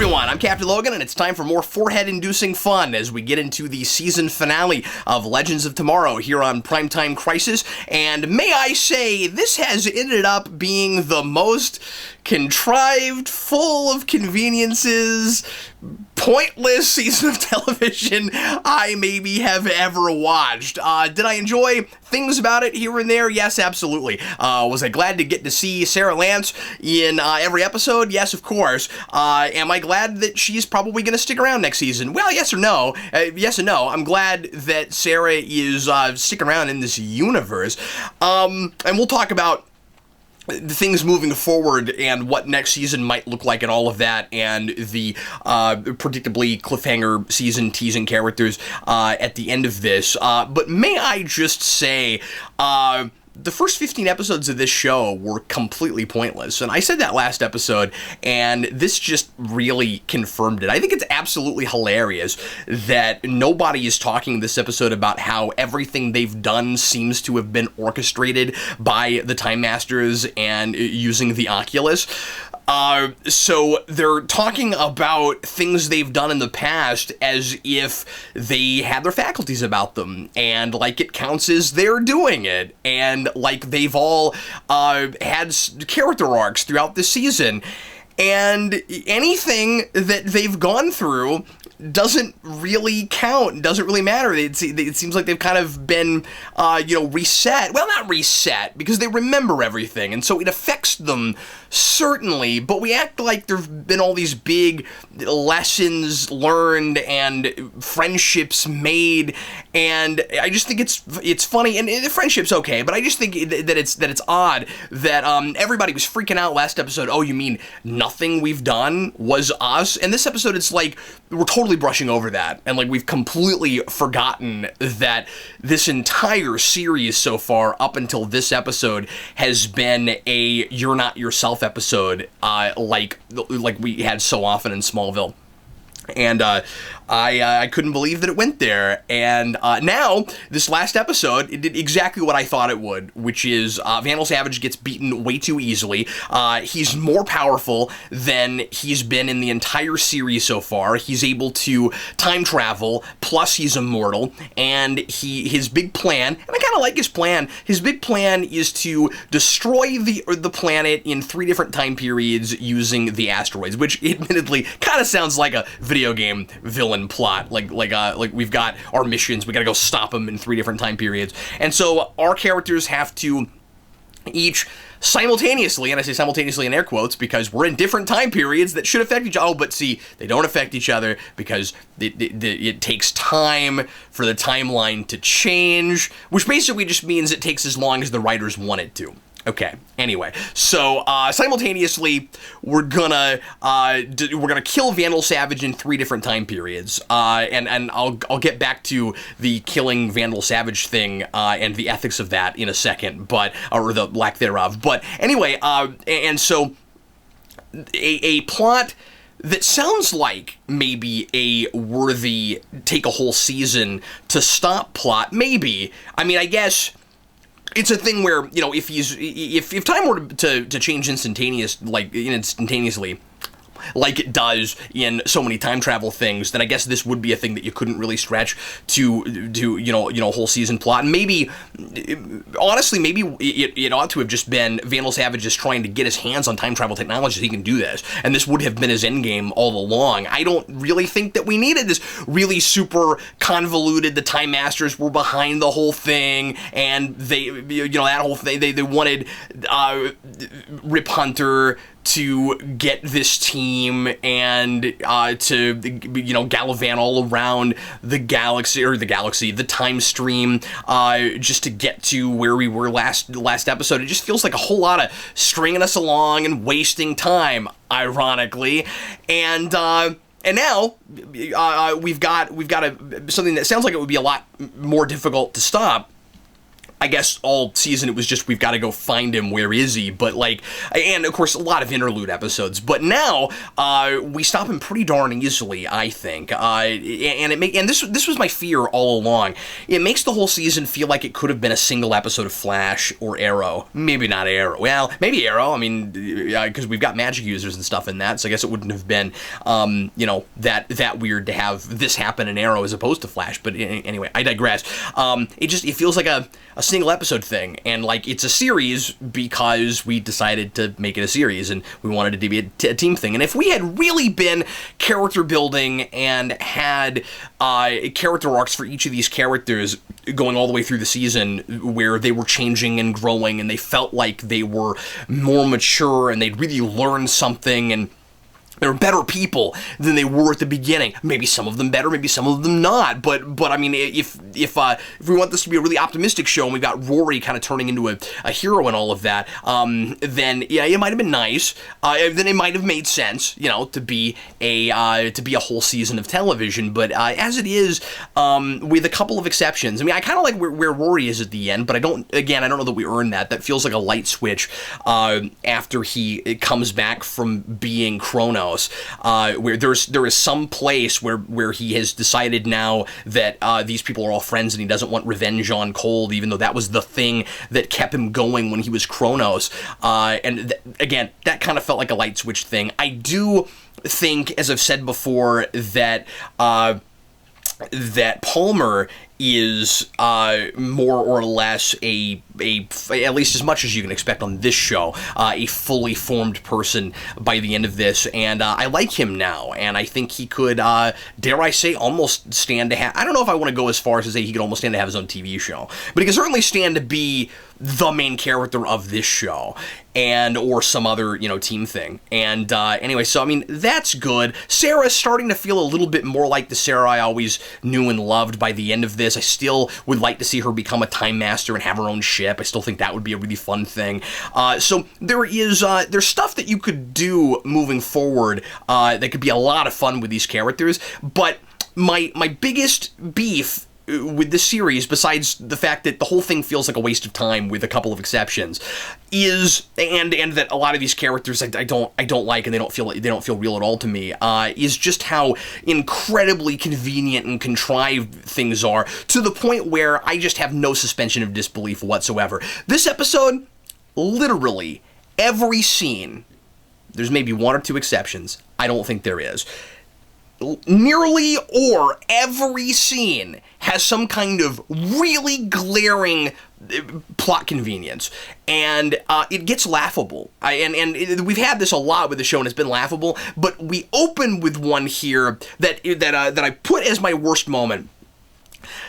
everyone, I'm Captain Logan, and it's time for more forehead-inducing fun as we get into the season finale of Legends of Tomorrow here on Primetime Crisis. And may I say, this has ended up being the most contrived, full of conveniences, pointless season of television I maybe have ever watched. Did I enjoy things about it here and there? Yes, absolutely. Was I glad to get to see Sarah Lance in every episode? Yes, of course. Am I glad that she's probably going to stick around next season? Well, yes or no. Yes and no. I'm glad that Sarah is sticking around in this universe. And we'll talk about the things moving forward and what next season might look like and all of that, and the predictably cliffhanger season teasing characters at the end of this. But may I just say, the first 15 episodes of this show were completely pointless, and I said that last episode, and this just really confirmed it. I think it's absolutely hilarious that nobody is talking this episode about how everything they've done seems to have been orchestrated by the Time Masters and using the Oculus. So they're talking about things they've done in the past as if they had their faculties about them, and like it counts as they're doing it, and like they've all had character arcs throughout the season, and anything that they've gone through doesn't really count, doesn't really matter. It seems like they've kind of been, reset. Well, not reset, because they remember everything, and so it affects them, certainly, but we act like there've been all these big lessons learned and friendships made, and I just think it's funny, and the friendship's okay, but I just think that it's odd that everybody was freaking out last episode. Oh, you mean nothing we've done was us? And this episode, it's like we're totally brushing over that, and like we've completely forgotten that this entire series so far up until this episode has been a you're not yourself episode, like we had so often in Smallville. And I couldn't believe that it went there. And now, this last episode, it did exactly what I thought it would, which is Vandal Savage gets beaten way too easily. He's more powerful than he's been in the entire series so far. He's able to time travel, plus he's immortal, and his big plan, and I kind of like his plan, his big plan is to destroy the planet in 3 different time periods using the asteroids, which admittedly kind of sounds like a video game villain plot, like we've got our missions, we gotta go stop them in 3 different time periods, and so our characters have to each simultaneously, and I say simultaneously in air quotes because we're in different time periods that should affect each other. Oh, but see, they don't affect each other because it takes time for the timeline to change, which basically just means it takes as long as the writers want it to. Okay, anyway, so simultaneously we're gonna kill Vandal Savage in 3 different time periods, and I'll get back to the killing Vandal Savage thing and the ethics of that in a second, or the lack thereof. But anyway, and so a plot that sounds like maybe a worthy take a whole season to stop plot, maybe. I mean, I guess it's a thing where, if time were to change instantaneously, like it does in so many time travel things, then I guess this would be a thing that you couldn't really stretch to a whole season plot. And maybe, honestly, maybe it ought to have just been Vandal Savage just trying to get his hands on time travel technology so he can do this, and this would have been his endgame all along. I don't really think that we needed this really super convoluted, the Time Masters were behind the whole thing, and they, that whole thing, they wanted Rip Hunter to get this team and to gallivant all around the the time stream, just to get to where we were last episode. It just feels like a whole lot of stringing us along and wasting time, ironically, and now we've got something that sounds like it would be a lot more difficult to stop. I guess all season it was just, we've got to go find him, where is he? But like, and of course a lot of interlude episodes, but now we stop him pretty darn easily, I think, and this was my fear all along. It makes the whole season feel like it could have been a single episode of Flash or Arrow. Maybe not Arrow. Well, maybe Arrow. I mean, because we've got magic users and stuff in that, so I guess it wouldn't have been, that weird to have this happen in Arrow as opposed to Flash. But anyway, I digress. It feels like a single episode thing, and like it's a series because we decided to make it a series and we wanted it to be a team thing. And if we had really been character building and had character arcs for each of these characters going all the way through the season, where they were changing and growing and they felt like they were more mature and they'd really learned something and they're better people than they were at the beginning. Maybe some of them better, maybe some of them not. But I mean, if we want this to be a really optimistic show, and we've got Rory kind of turning into a hero and all of that, then yeah, it might have been nice. Then it might have made sense, to be a whole season of television. But as it is, with a couple of exceptions, I mean, I kind of like where Rory is at the end, but I don't know that we earned that. That feels like a light switch after he comes back from being Chronos. Where there is some place where he has decided now that these people are all friends and he doesn't want revenge on Cold, even though that was the thing that kept him going when he was Chronos. Again, that kind of felt like a light switch thing. I do think, as I've said before, that Palmer is more or less at least as much as you can expect on this show, a fully formed person by the end of this, and I like him now, and I think he could, dare I say, almost stand to have, I don't know if I want to go as far as to say he could almost stand to have his own TV show, but he could certainly stand to be the main character of this show, or some other, team thing. And anyway, so I mean, that's good. Sarah's starting to feel a little bit more like the Sarah I always knew and loved by the end of this. I still would like to see her become a time master and have her own ship. I still think that would be a really fun thing. So there's stuff that you could do moving forward that could be a lot of fun with these characters. But my biggest beef with this series, besides the fact that the whole thing feels like a waste of time with a couple of exceptions, is and that a lot of these characters I don't like, and they don't feel real at all to me, is just how incredibly convenient and contrived things are, to the point where I just have no suspension of disbelief whatsoever. This episode, literally every scene, there's maybe one or two exceptions, I don't think there is, nearly or every scene has some kind of really glaring plot convenience, and it gets laughable. We've had this a lot with the show, and it's been laughable. But we open with one here that I put as my worst moment.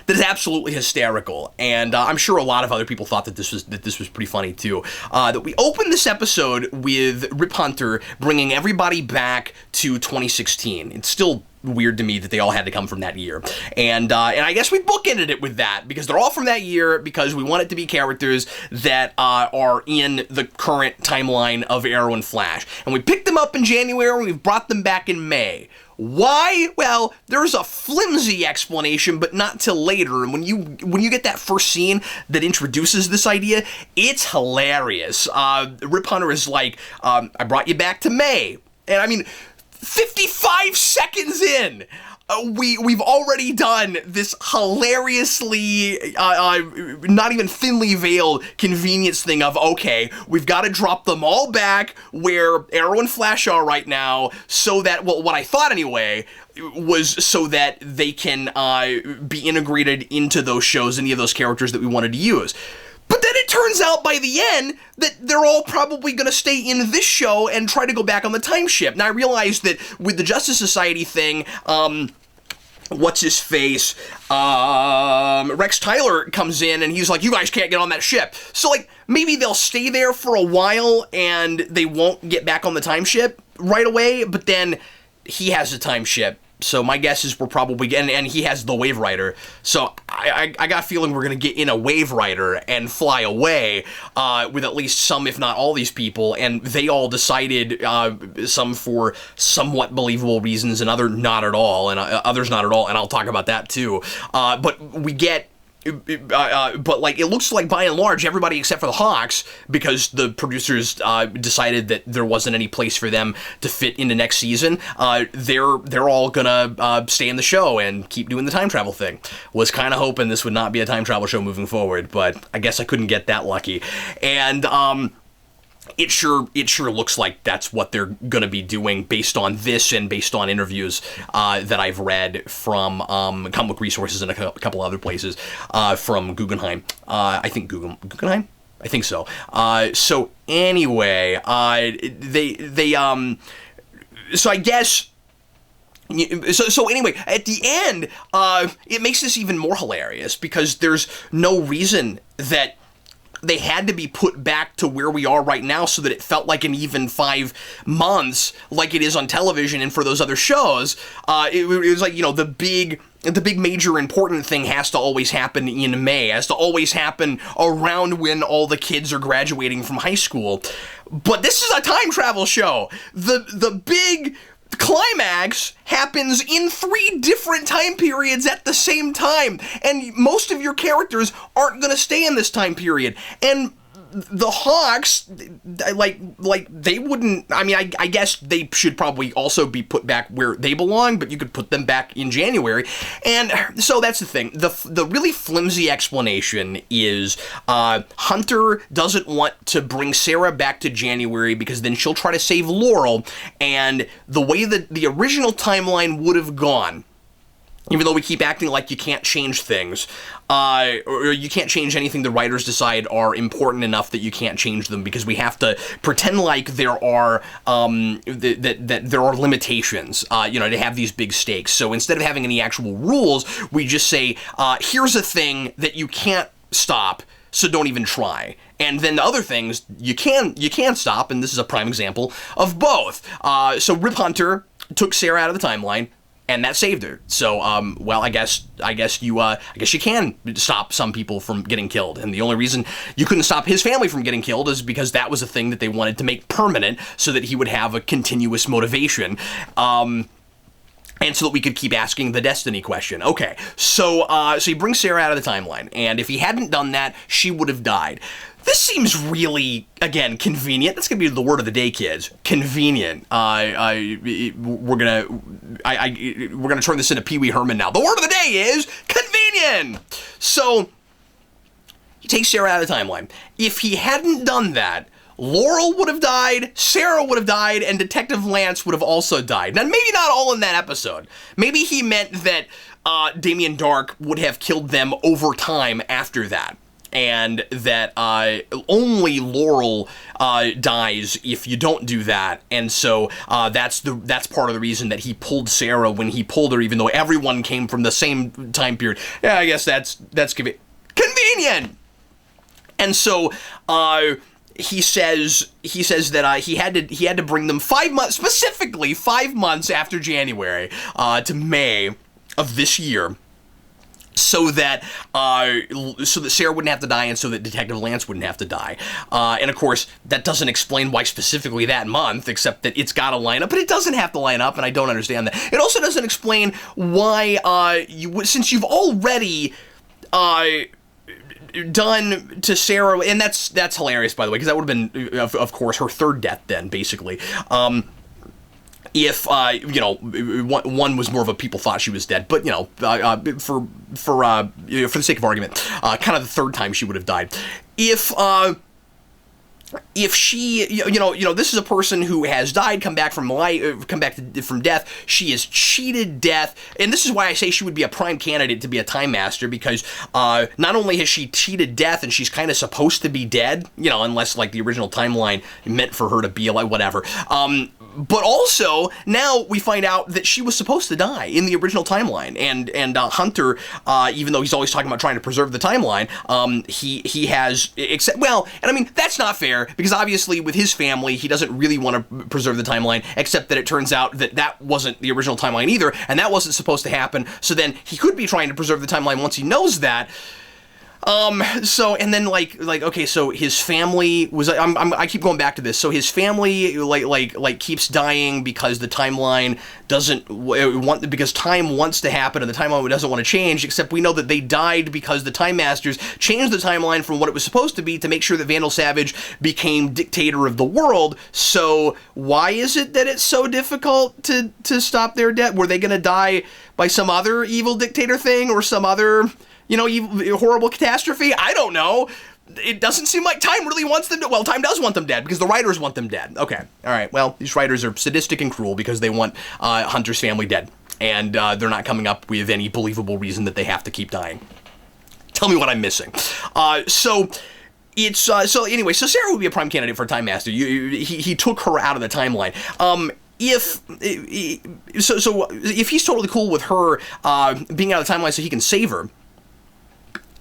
That is absolutely hysterical, and I'm sure a lot of other people thought that this was pretty funny too. That we open this episode with Rip Hunter bringing everybody back to 2016. It's still weird to me that they all had to come from that year, and I guess we bookended it with that because they're all from that year, because we want it to be characters that are in the current timeline of Arrow and Flash, and we picked them up in January and we've brought them back in May. Why? Well, there's a flimsy explanation, but not till later. And when you get that first scene that introduces this idea, it's hilarious. Rip Hunter is like, I brought you back to May. And I mean, 55 seconds in, we've already done this hilariously, not even thinly veiled convenience thing of, okay, we've got to drop them all back where Arrow and Flash are right now, so that, well, what I thought anyway, was so that they can be integrated into those shows, any of those characters that we wanted to use. But then it turns out by the end that they're all probably going to stay in this show and try to go back on the time ship. Now, I realize that with the Justice Society thing, what's-his-face, Rex Tyler comes in and he's like, you guys can't get on that ship. So, like, maybe they'll stay there for a while and they won't get back on the time ship right away, but then he has a time ship. So my guess is we're probably, and he has the Wave Rider, so I got a feeling we're going to get in a Wave Rider and fly away with at least some, if not all, these people, and they all decided, some for somewhat believable reasons and others not at all, and I'll talk about that too. But we get but like it looks like by and large everybody except for the Hawks, because the producers decided that there wasn't any place for them to fit into next season. They're all gonna stay in the show and keep doing the time travel thing. Was kind of hoping this would not be a time travel show moving forward, but I guess I couldn't get that lucky. And it sure looks like that's what they're going to be doing based on this and based on interviews that I've read from Comic Book Resources and a couple other places from Guggenheim. I think Guggenheim? I think so. So anyway, so I guess. So anyway, at the end, it makes this even more hilarious because there's no reason that they had to be put back to where we are right now so that it felt like an even 5 months like it is on television and for those other shows. It was like, the big major important thing has to always happen in May, has to always happen around when all the kids are graduating from high school. But this is a time travel show. The big climax happens in 3 different time periods at the same time, and most of your characters aren't going to stay in this time period. And the Hawks, like they wouldn't. I mean, I guess they should probably also be put back where they belong, but you could put them back in January. And so that's the thing. The really flimsy explanation is Hunter doesn't want to bring Sarah back to January because then she'll try to save Laurel, and the way that the original timeline would have gone, even though we keep acting like you can't change things, or you can't change anything the writers decide are important enough that you can't change them because we have to pretend like there are that there are limitations, to have these big stakes. So instead of having any actual rules, we just say, here's a thing that you can't stop, so don't even try. And then the other things you can stop, and this is a prime example of both. So Rip Hunter took Sarah out of the timeline, and that saved her. So, I guess you can stop some people from getting killed. And the only reason you couldn't stop his family from getting killed is because that was a thing that they wanted to make permanent so that he would have a continuous motivation. And so that we could keep asking the destiny question. Okay, so he brings Sarah out of the timeline, and if he hadn't done that, she would have died. This seems really, again, convenient. That's gonna be the word of the day, kids. Convenient. We're gonna turn this into Pee Wee Herman now. The word of the day is convenient. So he takes Sarah out of the timeline. If he hadn't done that, Laurel would have died, Sarah would have died, and Detective Lance would have also died. Now, maybe not all in that episode. Maybe he meant that Damien Dark would have killed them over time after that, and that only Laurel dies if you don't do that. And so that's part of the reason that he pulled Sarah when he pulled her, even though everyone came from the same time period. Yeah, I guess that's convenient. And so he says that he had to bring them 5 months, specifically 5 months after January to May of this year, so that Sarah wouldn't have to die and so that Detective Lance wouldn't have to die. And of course, that doesn't explain why specifically that month, except that it's got to line up, but it doesn't have to line up, and I don't understand that. It also doesn't explain why since you've already done to Sarah, and that's hilarious, by the way, because that would have been, of course, her third death then, basically. If one was more of a people thought she was dead, but for the sake of argument, kind of the third time she would have died. If she, this is a person who has died, come back from death. She has cheated death, and this is why I say she would be a prime candidate to be a Time Master, because not only has she cheated death, and she's kind of supposed to be dead, unless like the original timeline meant for her to be like whatever. But also now we find out that she was supposed to die in the original timeline, and Hunter, even though he's always talking about trying to preserve the timeline, he has and I mean that's not fair. Because obviously with his family, he doesn't really want to preserve the timeline, except that it turns out that wasn't the original timeline either, and that wasn't supposed to happen, so then he could be trying to preserve the timeline once he knows that. So, and then okay, so his family was, I keep going back to this. So his family, keeps dying because the timeline doesn't want, because time wants to happen and the timeline doesn't want to change, except we know that they died because the Time Masters changed the timeline from what it was supposed to be to make sure that Vandal Savage became dictator of the world. So why is it that it's so difficult to stop their death? Were they going to die by some other evil dictator thing or some other, horrible catastrophe? I don't know. It doesn't seem like time really wants them to. Well, time does want them dead because the writers want them dead. Okay. All right. Well, these writers are sadistic and cruel because they want Hunter's family dead. And they're not coming up with any believable reason that they have to keep dying. Tell me what I'm missing. So anyway, so Sarah would be a prime candidate for a Time Master. He took her out of the timeline. If he's totally cool with her being out of the timeline so he can save her,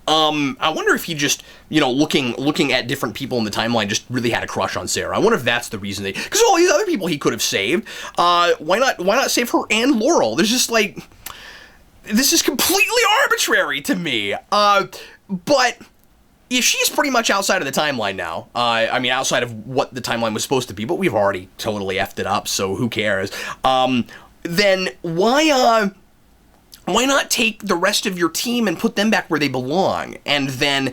I wonder if he just, looking at different people in the timeline, just really had a crush on Sarah. I wonder if that's the reason because all these other people he could have saved. Why not save her and Laurel? There's just this is completely arbitrary to me. But if she's pretty much outside of the timeline now, outside of what the timeline was supposed to be, but we've already totally effed it up, so who cares? Then why not take the rest of your team and put them back where they belong, and then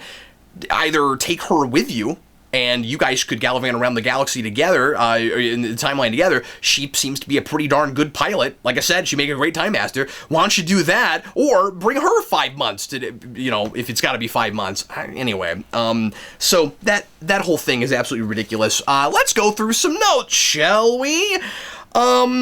either take her with you, and you guys could gallivant around the galaxy together, in the timeline together. She seems to be a pretty darn good pilot. Like I said, she'd make a great Time Master. Why don't you do that, or bring her 5 months to, if it's got to be 5 months. Anyway, so that whole thing is absolutely ridiculous. Let's go through some notes, shall we? Let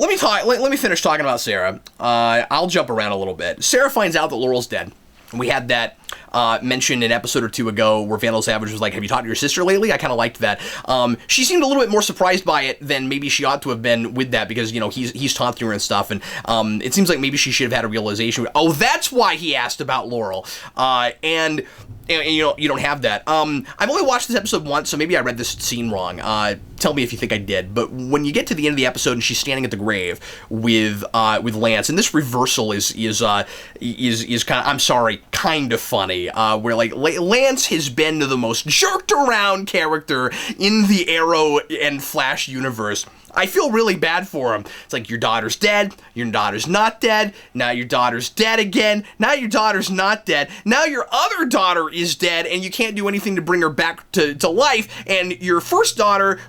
me finish talking about Sarah. I'll jump around a little bit. Sarah finds out that Laurel's dead. We had that mentioned an episode or two ago where Vandal Savage was like, have you talked to your sister lately? I kind of liked that. She seemed a little bit more surprised by it than maybe she ought to have been with that because, he's taunting her and stuff. And it seems like maybe she should have had a realization. Oh, that's why he asked about Laurel. And you don't have that. I've only watched this episode once, so maybe I read this scene wrong. Tell me if you think I did. But when you get to the end of the episode and she's standing at the grave with Lance, and this reversal is kind of, I'm sorry, kind of funny. Where Lance has been the most jerked around character in the Arrow and Flash universe. I feel really bad for him. It's like, your daughter's dead, your daughter's not dead, now your daughter's dead again, now your daughter's not dead, now your other daughter is dead, and you can't do anything to bring her back to life, and your first daughter,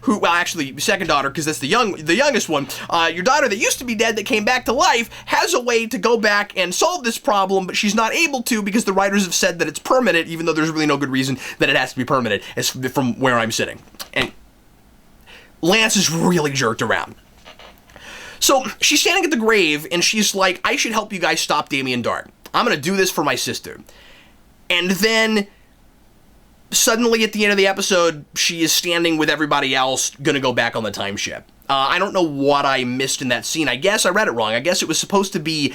second daughter, because that's the youngest one, your daughter that used to be dead that came back to life, has a way to go back and solve this problem, but she's not able to because the writers have said that it's permanent, even though there's really no good reason that it has to be permanent, as from where I'm sitting. And Lance is really jerked around. So she's standing at the grave and she's like, I should help you guys stop Damien Dark. I'm going to do this for my sister. And then suddenly at the end of the episode, she is standing with everybody else, going to go back on the time ship. I don't know what I missed in that scene. I guess I read it wrong. I guess it was supposed to be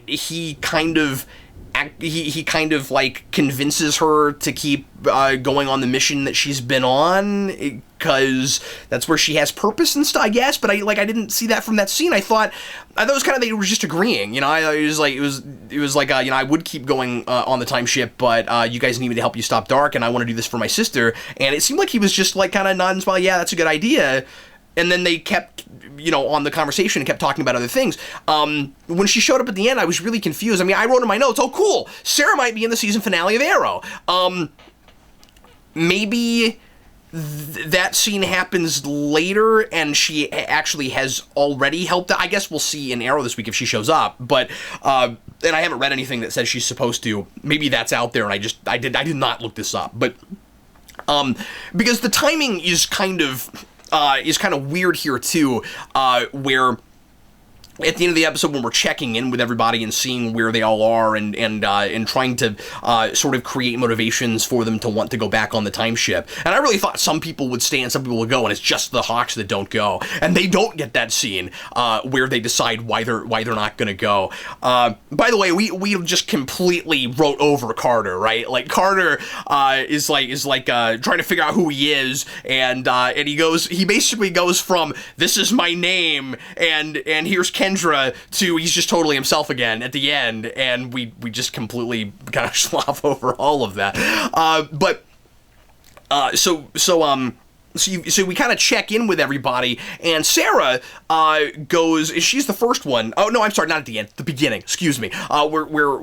he kind of convinces her to keep going on the mission that she's been on because that's where she has purpose and stuff, I guess. But I didn't see that from that scene. I thought it was kind of, they were just agreeing, it was like I would keep going on the time ship, but you guys need me to help you stop Dark, and I want to do this for my sister. And it seemed like he was just kind of nodding, smiling, yeah, that's a good idea. And then they kept, on the conversation and kept talking about other things. When she showed up at the end, I was really confused. I wrote in my notes, oh, cool, Sarah might be in the season finale of Arrow. Maybe that scene happens later and she actually has already helped. I guess we'll see in Arrow this week if she shows up. But, and I haven't read anything that says she's supposed to. Maybe that's out there and I did not look this up. But, because the timing is kind of weird here too, where at the end of the episode when we're checking in with everybody and seeing where they all are and trying to sort of create motivations for them to want to go back on the time ship. And I really thought some people would stay and some people would go, and it's just the Hawks that don't go. And they don't get that scene where they decide why they're not going to go. By the way, we just completely wrote over Carter, right? Like Carter is trying to figure out who he is, and he basically goes from, this is my name, and here's Kendra to he's just totally himself again at the end, and we just completely kind of slough over all of that. So we kind of check in with everybody, and Sarah goes. She's the first one. Oh no, I'm sorry, not at the end. The beginning. Excuse me. We're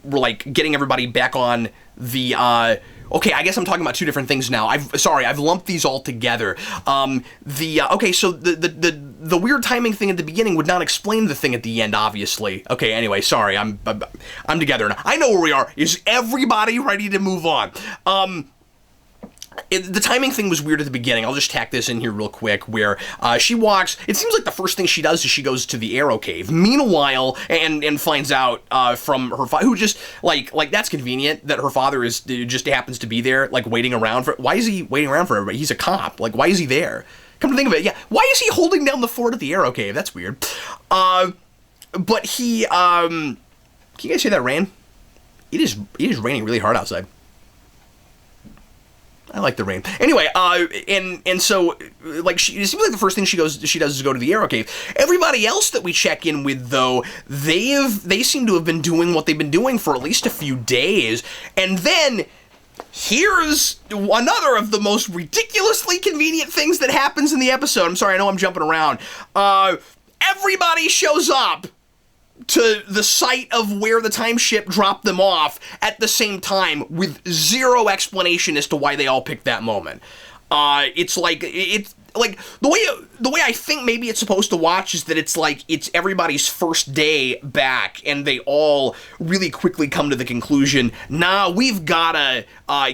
like getting everybody back on the. Okay, I guess I'm talking about two different things now. I've lumped these all together. Okay, so the weird timing thing at the beginning would not explain the thing at the end, obviously. Okay, anyway, sorry, I'm together now. I know where we are. Is everybody ready to move on? The timing thing was weird at the beginning. I'll just tack this in here real quick, where she walks. It seems like the first thing she does is she goes to the arrow cave. Meanwhile, and finds out from her father, who just like that's convenient that her father just happens to be there, like waiting around for. Why is he waiting around for everybody? He's a cop. Like, why is he there? Come to think of it, yeah. Why is he holding down the fort at the arrow cave? That's weird. But he can you guys hear that rain? It is raining really hard outside. I like the rain. Anyway, and so like it seems like the first thing she does is go to the arrow cave. Everybody else that we check in with, though, they seem to have been doing what they've been doing for at least a few days, and then here's another of the most ridiculously convenient things that happens in the episode. I'm sorry, I know I'm jumping around. Everybody shows up to the site of where the time ship dropped them off at the same time with zero explanation as to why they all picked that moment. It's like the way I think maybe it's supposed to watch is that it's like it's everybody's first day back, and they all really quickly come to the conclusion, nah, we've gotta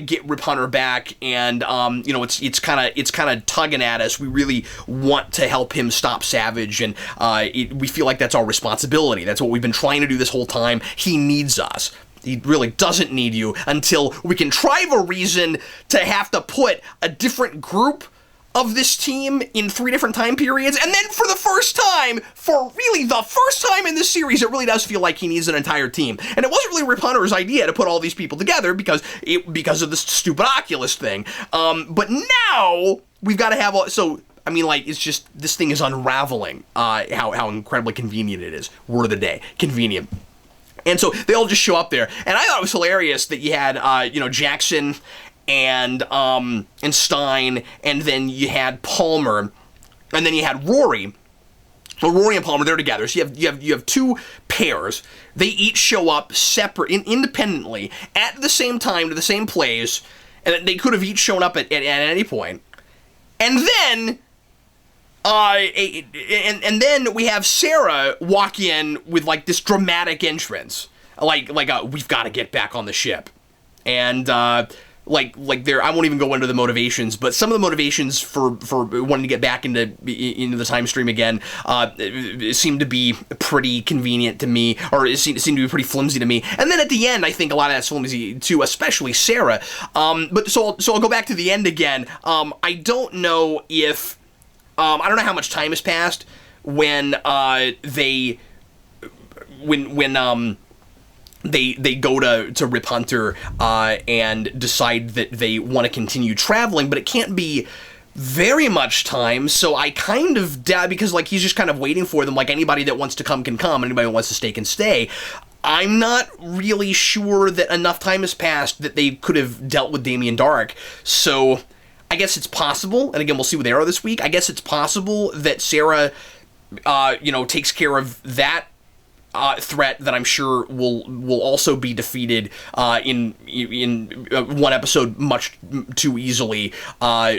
get Rip Hunter back, and it's kind of tugging at us. We really want to help him stop Savage, and we feel like that's our responsibility. That's what we've been trying to do this whole time. He needs us. He really doesn't need you until we can contrive a reason to have to put a different group of this team in 3 different time periods, and then for the first time in this series, it really does feel like he needs an entire team. And it wasn't really Rip Hunter's idea to put all these people together because of this stupid Oculus thing. But now we've got to have it's just, this thing is unraveling. How incredibly convenient it is. Word of the day, convenient. And so they all just show up there, and I thought it was hilarious that you had Jackson and Stein, and then you had Palmer, and then you had Rory. Well, Rory and Palmer, they're together. So you have two pairs. They each show up separate, independently, at the same time to the same place, and they could have each shown up at any point. And then, and then we have Sarah walk in with like this dramatic entrance, like we've got to get back on the ship, and like there, I won't even go into the motivations, but some of the motivations for wanting to get back into the time stream again seem to be pretty convenient to me, or it seemed to be pretty flimsy to me. And then at the end, I think a lot of that's flimsy too, especially Sarah. But so I'll go back to the end again. I don't know if I don't know how much time has passed when they go to Rip Hunter and decide that they want to continue traveling, but it can't be very much time, so I kind of doubt, because like he's just kind of waiting for them, like anybody that wants to come can come, anybody that wants to stay can stay. I'm not really sure that enough time has passed that they could have dealt with Damien Dark, so I guess it's possible, and again we'll see with Arrow this week, I guess it's possible that Sarah takes care of that threat that I'm sure will also be defeated in one episode much too easily,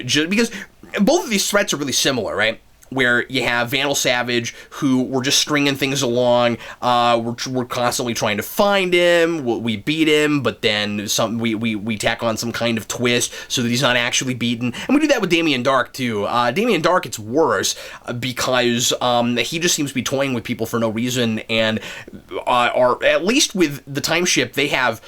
just because both of these threats are really similar, right? Where you have Vandal Savage, who we're just stringing things along. We're constantly trying to find him. We beat him, but then we tack on some kind of twist so that he's not actually beaten. And we do that with Damien Dark too. Damien Dark, it's worse because he just seems to be toying with people for no reason, and are at least with the time ship, they have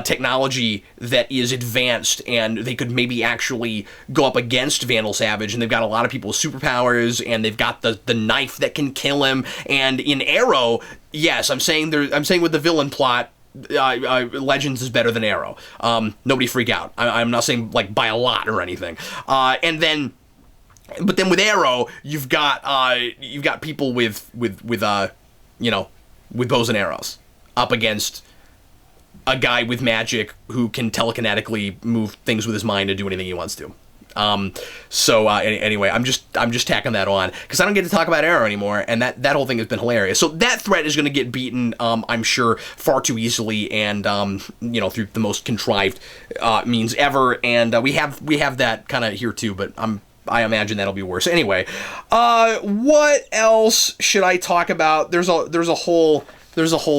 technology that is advanced, and they could maybe actually go up against Vandal Savage, and they've got a lot of people with superpowers, and they've got the knife that can kill him. And in Arrow, yes, I'm saying with the villain plot, Legends is better than Arrow. Nobody freak out. I'm not saying like by a lot or anything. And then But then with Arrow, you've got people with bows and arrows up against a guy with magic who can telekinetically move things with his mind and do anything he wants to. Anyway, I'm just tacking that on because I don't get to talk about Arrow anymore, and that whole thing has been hilarious. So that threat is going to get beaten, I'm sure, far too easily, and through the most contrived means ever. And we have that kind of here too, but I imagine that'll be worse. Anyway, what else should I talk about? There's a whole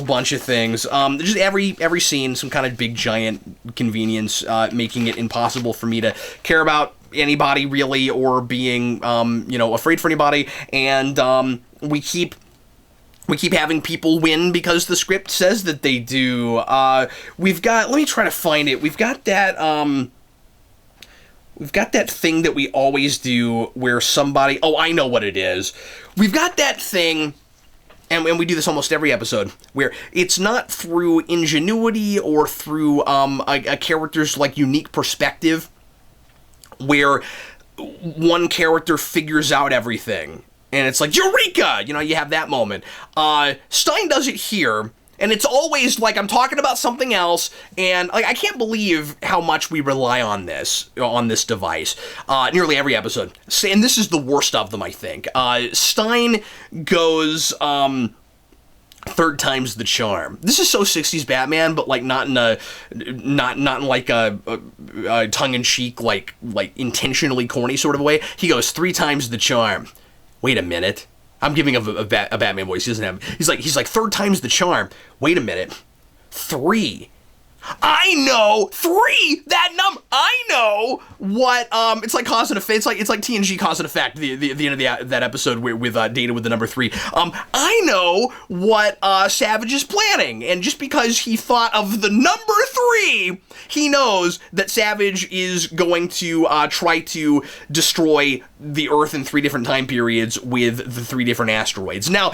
bunch of things. Just every scene, some kind of big giant convenience, making it impossible for me to care about anybody really, or being afraid for anybody. And we keep having people win because the script says that they do. Let me try to find it. We've got that thing that we always do where somebody, I know what it is. We've got that thing, and we do this almost every episode, where it's not through ingenuity or through a character's unique perspective, where one character figures out everything, and it's like, Eureka! You have that moment. Stein does it here, and it's always I'm talking about something else, and I can't believe how much we rely on this device. Nearly every episode. And this is the worst of them, I think. Stein goes third time's the charm. This is so 60s Batman, but not in a tongue-in-cheek, intentionally corny sort of way. He goes 3 times the charm. Wait a minute. I'm giving a Batman voice. He doesn't have. He's like 3rd time's the charm. Wait a minute. 3. I know 3. That number. I know what. It's like cause and effect. It's like TNG cause and effect. The end of that episode with Data with the number 3. I know what Savage is planning, and just because he thought of the number 3, he knows that Savage is going to try to destroy the Earth in 3 different time periods with the 3 different asteroids. Now,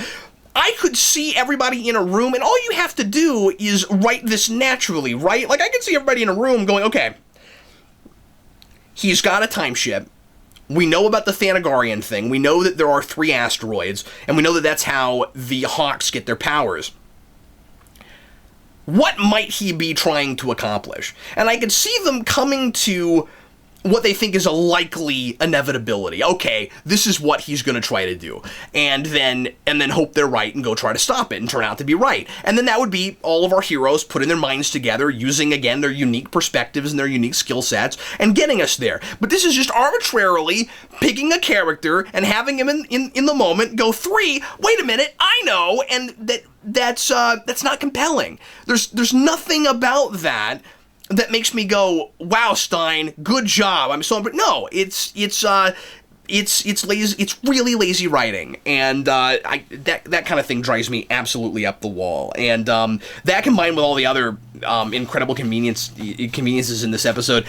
I could see everybody in a room, and all you have to do is write this naturally, right? I could see everybody in a room going, okay, he's got a time ship. We know about the Thanagarian thing. We know that there are 3 asteroids, and we know that that's how the Hawks get their powers. What might he be trying to accomplish? And I could see them coming to what they think is a likely inevitability. Okay, this is what he's going to try to do. And then hope they're right and go try to stop it and turn out to be right. And then that would be all of our heroes putting their minds together, using, again, their unique perspectives and their unique skill sets, and getting us there. But this is just arbitrarily picking a character and having him in the moment go 3, wait a minute, I know, and that's not compelling. There's nothing about that makes me go, wow, Stein, good job. I'm so, but no, it's lazy. It's really lazy writing, and that kind of thing drives me absolutely up the wall. And that combined with all the other incredible conveniences in this episode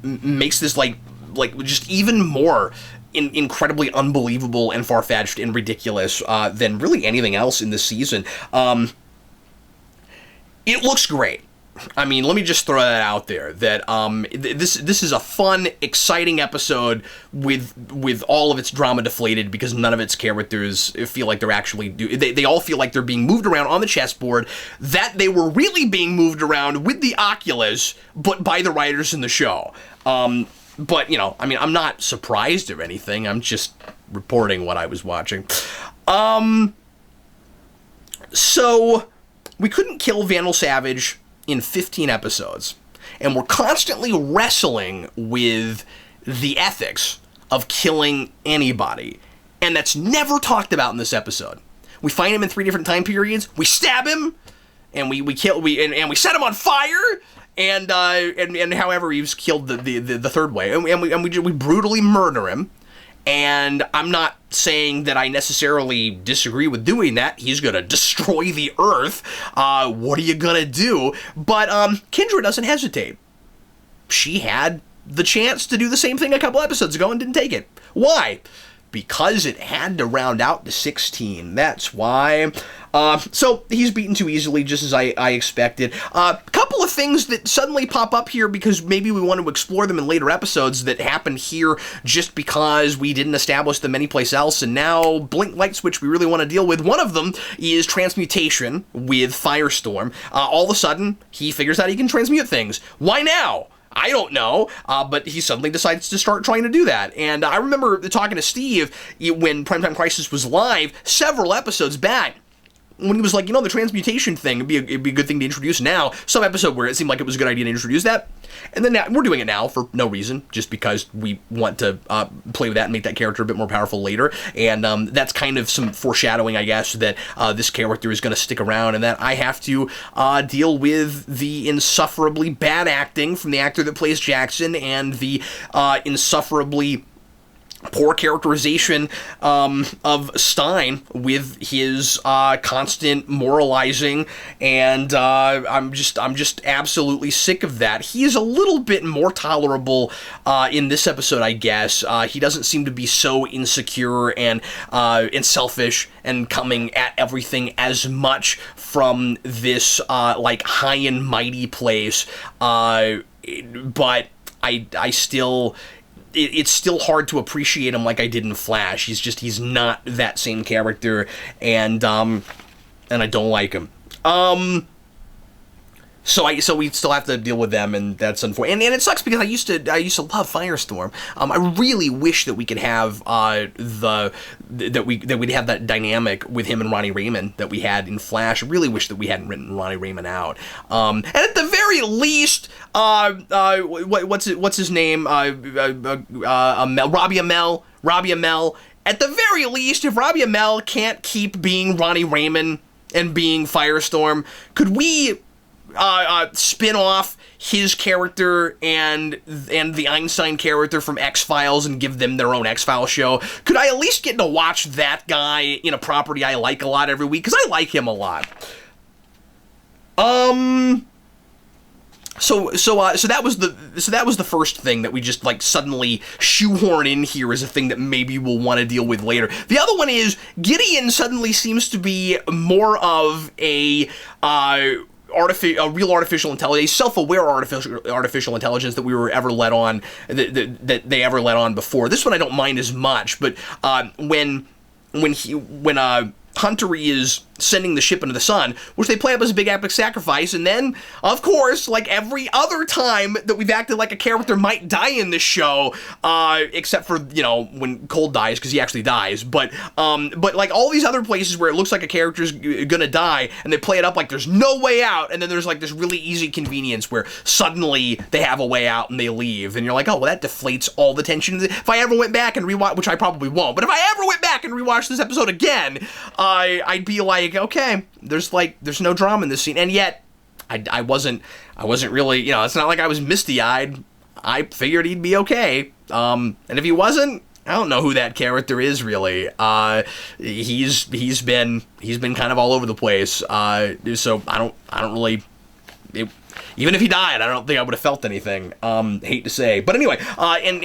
makes this just even more incredibly unbelievable and far-fetched and ridiculous than really anything else in this season. It looks great. I mean, let me just throw that out there, that this is a fun, exciting episode with all of its drama deflated because none of its characters feel like they're actually... They all feel like they're being moved around on the chessboard, that they were really being moved around with the Oculus, but by the writers in the show. But, I'm not surprised or anything. I'm just reporting what I was watching. So, we couldn't kill Vandal Savage in 15 episodes, and we're constantly wrestling with the ethics of killing anybody, and that's never talked about in this episode. We find him in 3 different time periods, we stab him, and we set him on fire, and however he was killed the third way, and we brutally murder him. And I'm not saying that I necessarily disagree with doing that. He's going to destroy the Earth. What are you going to do? But Kendra doesn't hesitate. She had the chance to do the same thing a couple episodes ago and didn't take it. Why? Because it had to round out to 16. That's why. So he's beaten too easily, just as I expected. A couple of things that suddenly pop up here because maybe we want to explore them in later episodes that happened here just because we didn't establish them anyplace else, and now blink light switch we really want to deal with. One of them is transmutation with Firestorm. All of a sudden, he figures out he can transmute things. Why now? I don't know, but he suddenly decides to start trying to do that. And I remember talking to Steve when Primetime Crisis was live several episodes back, when he was like, the transmutation thing, it'd be a good thing to introduce now. Some episode where it seemed like it was a good idea to introduce that. And then we're doing it now for no reason, just because we want to play with that and make that character a bit more powerful later. And that's kind of some foreshadowing, I guess, that this character is going to stick around and that I have to deal with the insufferably bad acting from the actor that plays Jackson and the insufferably poor characterization of Stein with his constant moralizing, and I'm just absolutely sick of that. He is a little bit more tolerable in this episode, I guess. He doesn't seem to be so insecure and selfish and coming at everything as much from this like high and mighty place, but I still. It's still hard to appreciate him like I did in Flash. He's not that same character, and I don't like him. So we still have to deal with them, and that's unfortunate. And it sucks because I used to love Firestorm. I really wish that we could have we'd have that dynamic with him and Ronnie Raymond that we had in Flash. I really wish that we hadn't written Ronnie Raymond out. And at the very least, what's his name? Robbie Amell. At the very least, if Robbie Amell can't keep being Ronnie Raymond and being Firestorm, could we spin off his character and the Einstein character from X-Files and give them their own X-Files show? Could I at least get to watch that guy in a property I like a lot every week? Because I like him a lot. So that was the first thing that we just like suddenly shoehorn in here as a thing that maybe we'll want to deal with later. The other one is Gideon suddenly seems to be more of a real artificial intelligence, self-aware artificial intelligence that we were ever let on, that they ever let on before. This one I don't mind as much, but when Hunter is sending the ship into the sun, which they play up as a big epic sacrifice, and then, of course, like every other time that we've acted like a character might die in this show, except for, when Cold dies, because he actually dies, but like all these other places where it looks like a character's gonna die, and they play it up like there's no way out, and then there's like this really easy convenience where suddenly they have a way out and they leave, and you're like, oh, well, that deflates all the tension. If I ever went back and rewatch, which I probably won't, but if I ever went back and rewatched this episode again, I'd be like, okay, there's no drama in this scene, and yet I wasn't really, it's not like I was misty-eyed. I figured he'd be okay, and if he wasn't, I don't know who that character is really. He's been kind of all over the place. So I don't really. Even if he died, I don't think I would have felt anything. Hate to say, but anyway. And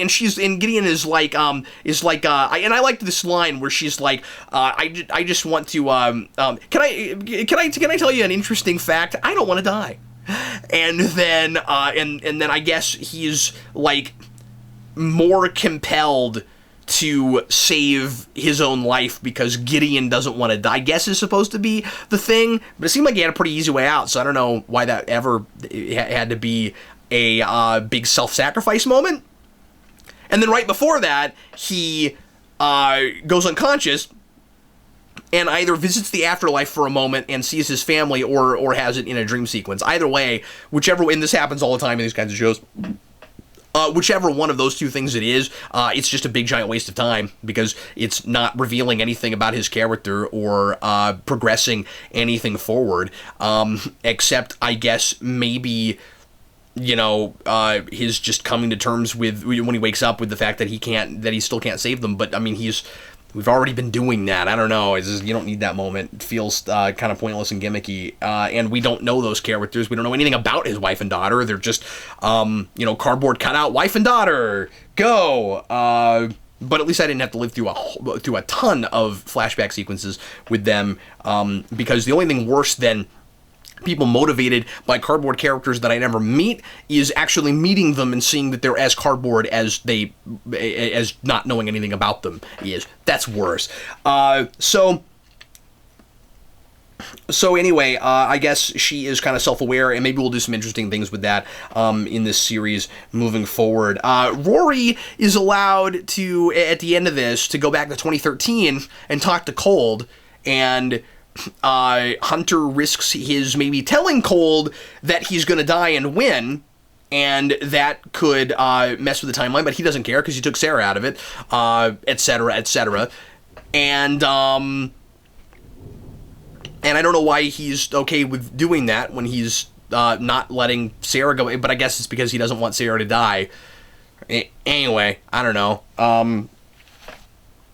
Gideon is like, and I liked this line where she's like, I just want to, can I tell you an interesting fact? I don't want to die. And then I guess he's like more compelled to save his own life because Gideon doesn't want to die, I guess is supposed to be the thing, but it seemed like he had a pretty easy way out, so I don't know why that ever had to be a big self-sacrifice moment. And then right before that, he goes unconscious and either visits the afterlife for a moment and sees his family or has it in a dream sequence. Either way, and this happens all the time in these kinds of shows, whichever one of those two things it is, it's just a big giant waste of time because it's not revealing anything about his character or progressing anything forward, except I guess maybe his just coming to terms with when he wakes up with the fact that he still can't save them. But I mean, we've already been doing that. I don't know. You don't need that moment. It feels kind of pointless and gimmicky. And we don't know those characters. We don't know anything about his wife and daughter. They're just, cardboard cutout wife and daughter. Go. But at least I didn't have to live through a ton of flashback sequences with them, because the only thing worse than people motivated by cardboard characters that I never meet is actually meeting them and seeing that they're as cardboard as not knowing anything about them is. That's worse. So anyway, I guess she is kind of self-aware, and maybe we'll do some interesting things with that in this series moving forward. Rory is allowed to, at the end of this, to go back to 2013 and talk to Cold, and Hunter risks his maybe telling Cold that he's going to die and win, and that could mess with the timeline, but he doesn't care because he took Sarah out of it, etc., etc. And I don't know why he's okay with doing that when he's not letting Sarah go, but I guess it's because he doesn't want Sarah to die. Anyway, I don't know.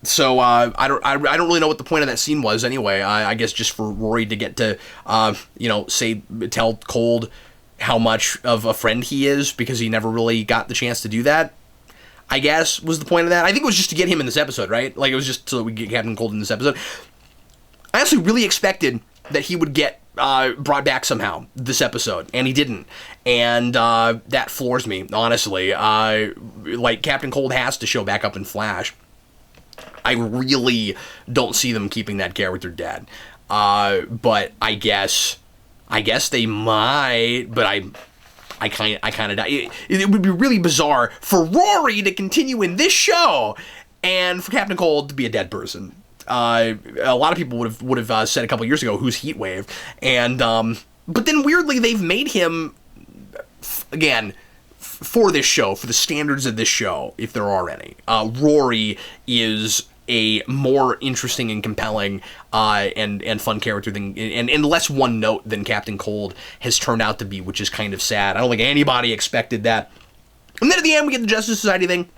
So I don't really know what the point of that scene was anyway. I guess just for Rory to get to tell Cold how much of a friend he is, because he never really got the chance to do that, I guess, was the point of that. I think it was just to get him in this episode, right? Like, it was just so that we get Captain Cold in this episode. I actually really expected that he would get brought back somehow this episode, and he didn't. And that floors me, honestly. Like, Captain Cold has to show back up in Flash. I really don't see them keeping that character dead. But I guess they might, but I kind of doubt. It would be really bizarre for Rory to continue in this show and for Captain Cold to be a dead person. A lot of people would have said a couple years ago, who's Heatwave? And but then weirdly they've made him again for this show, for the standards of this show, if there are any. Rory is a more interesting and compelling and fun character than and less one note than Captain Cold has turned out to be, which is kind of sad. I don't think anybody expected that. And then at the end we get the Justice Society thing.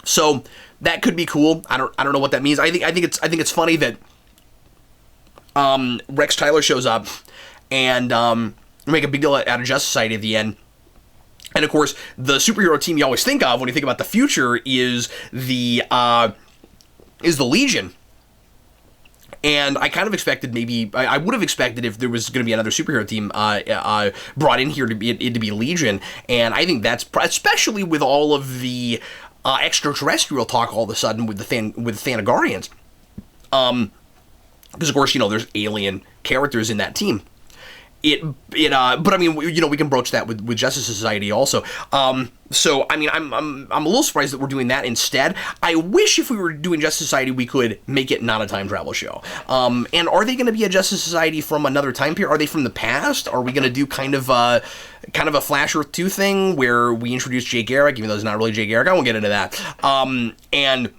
So that could be cool. I don't know what that means. I think it's funny that Rex Tyler shows up and make a big deal out of Justice Society at the end. And of course, the superhero team you always think of when you think about the future is the Legion. And I kind of expected I would have expected if there was going to be another superhero team brought in here to be Legion. And I think that's, especially with all of the extraterrestrial talk all of a sudden with the Thanagarians. Because of course, there's alien characters in that team. But I mean, we can broach that with Justice Society also. So I mean, I'm a little surprised that we're doing that instead. I wish if we were doing Justice Society, we could make it not a time travel show. And are they going to be a Justice Society from another time period? Are they from the past? Are we going to do kind of a Flash Earth 2 thing where we introduce Jay Garrick, even though it's not really Jay Garrick? I won't get into that. And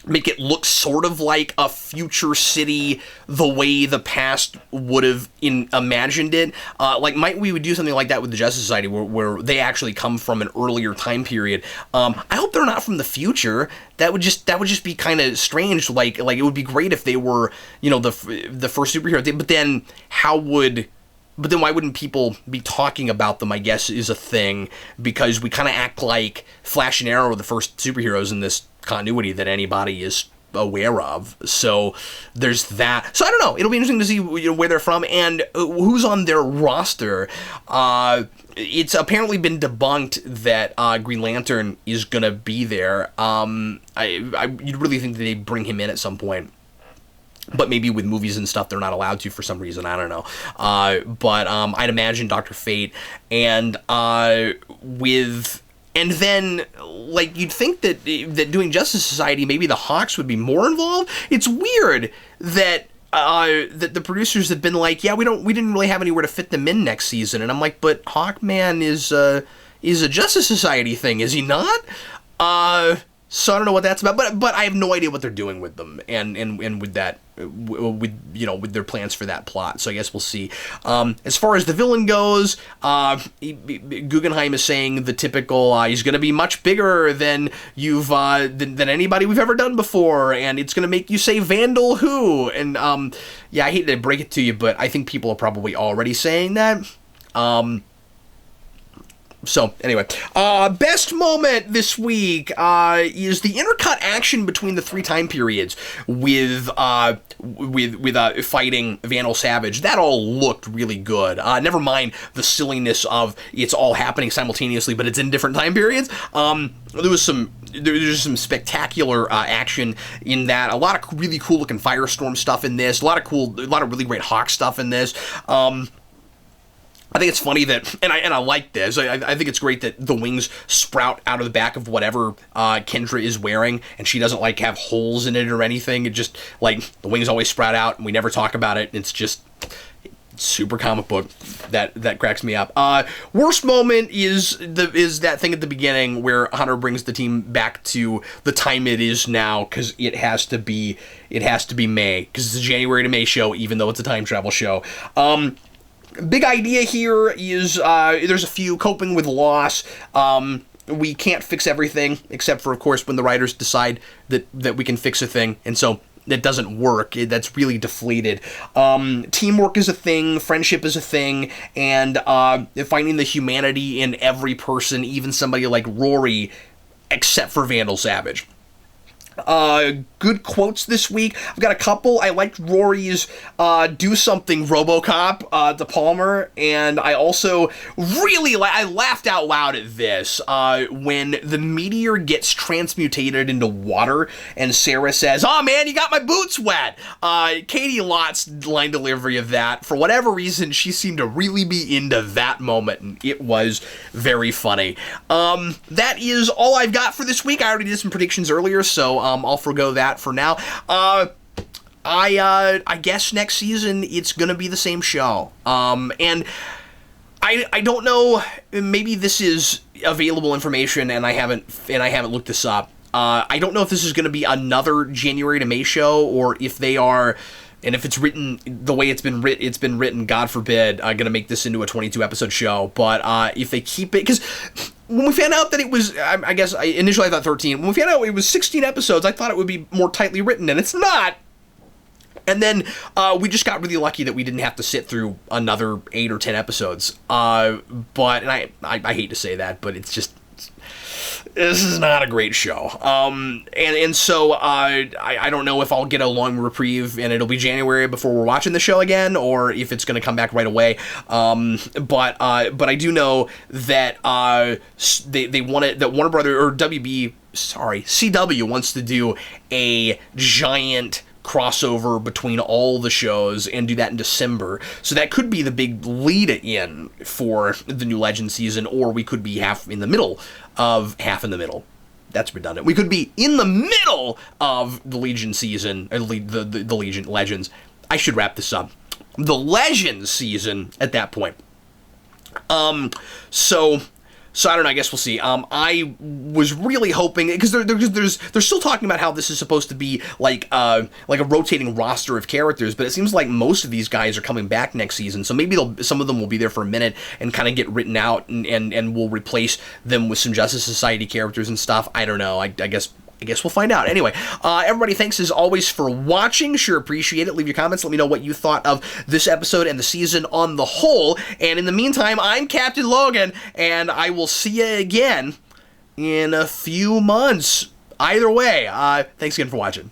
make it look sort of like a future city the way the past would have imagined it. Like, might we would do something like that with the Justice Society where they actually come from an earlier time period. I hope they're not from the future. That would just be kind of strange. Like it would be great if they were, the first superhero thing, but then why wouldn't people be talking about them, I guess, is a thing, because we kind of act like Flash and Arrow are the first superheroes in this continuity that anybody is aware of. So there's that. So I don't know. It'll be interesting to see where they're from and who's on their roster. It's apparently been debunked that Green Lantern is going to be there. You'd really think that they bring him in at some point. But maybe with movies and stuff, they're not allowed to for some reason. I don't know. But I'd imagine Dr. Fate. And then, like, you'd think that doing Justice Society, maybe the Hawks would be more involved. It's weird that that the producers have been like, yeah, we didn't really have anywhere to fit them in next season. And I'm like, but Hawkman is a Justice Society thing, is he not? So I don't know what that's about, but I have no idea what they're doing with them and with that, with their plans for that plot. So I guess we'll see. As far as the villain goes, Guggenheim is saying the typical, he's going to be much bigger than than anybody we've ever done before, and it's going to make you say Vandal who? And yeah, I hate to break it to you, but I think people are probably already saying that. So anyway, best moment this week is the intercut action between the 3 time periods with fighting Vandal Savage. That all looked really good. Never mind the silliness of it's all happening simultaneously, but it's in different time periods. There's some spectacular action in that. A lot of really cool looking Firestorm stuff in this. A lot of really great Hawk stuff in this. I think it's funny that, and I like this, I think it's great that the wings sprout out of the back of whatever Kendra is wearing, and she doesn't, like, have holes in it or anything. It just, like, the wings always sprout out, and we never talk about it. It's just super comic book. That cracks me up. Worst moment is that thing at the beginning where Hunter brings the team back to the time it is now, because it has to be May, because it's a January to May show, even though it's a time travel show. Big idea here is there's a few coping with loss. We can't fix everything, except for, of course, when the writers decide that we can fix a thing, and so it doesn't work. That's really deflated. Teamwork is a thing, friendship is a thing, and finding the humanity in every person, even somebody like Rory, except for Vandal Savage. Good quotes this week. I've got a couple. I liked Rory's do something RoboCop to Palmer, and I also really I laughed out loud at this when the meteor gets transmutated into water and Sarah says, "Oh man, you got my boots wet." Katie Lott's line delivery of that, for whatever reason, she seemed to really be into that moment, and it was very funny. That is all I've got for this week. I already did some predictions earlier, so I'll forgo that for now. I guess next season it's gonna be the same show. And I don't know. Maybe this is available information, and I haven't looked this up. I don't know if this is gonna be another January to May show, or if they are. And if it's written the way it's been written, God forbid, I'm going to make this into a 22-episode show. But if they keep it... Because when we found out that it was... initially I thought 13. When we found out it was 16 episodes, I thought it would be more tightly written, and it's not. And then we just got really lucky that we didn't have to sit through another 8 or 10 episodes. But I hate to say that, but it's just... This is not a great show. So I don't know if I'll get a long reprieve and it'll be January before we're watching the show again, or if it's going to come back right away. But I do know that they wanted, that Warner Brothers, or CW wants to do a giant crossover between all the shows and do that in December. So that could be the big lead in for the new Legend season, or we could be half in the middle. That's redundant. We could be in the middle of the Legion season, or the Legion Legends. I should wrap this up. The Legends season at that point. So I don't know. I guess we'll see. I was really hoping, because they're still talking about how this is supposed to be like a rotating roster of characters, but it seems like most of these guys are coming back next season. So maybe some of them will be there for a minute and kind of get written out, and we'll replace them with some Justice Society characters and stuff. I don't know. I guess we'll find out. Anyway, everybody, thanks as always for watching. Sure appreciate it. Leave your comments. Let me know what you thought of this episode and the season on the whole. And in the meantime, I'm Captain Logan, and I will see you again in a few months. Either way, thanks again for watching.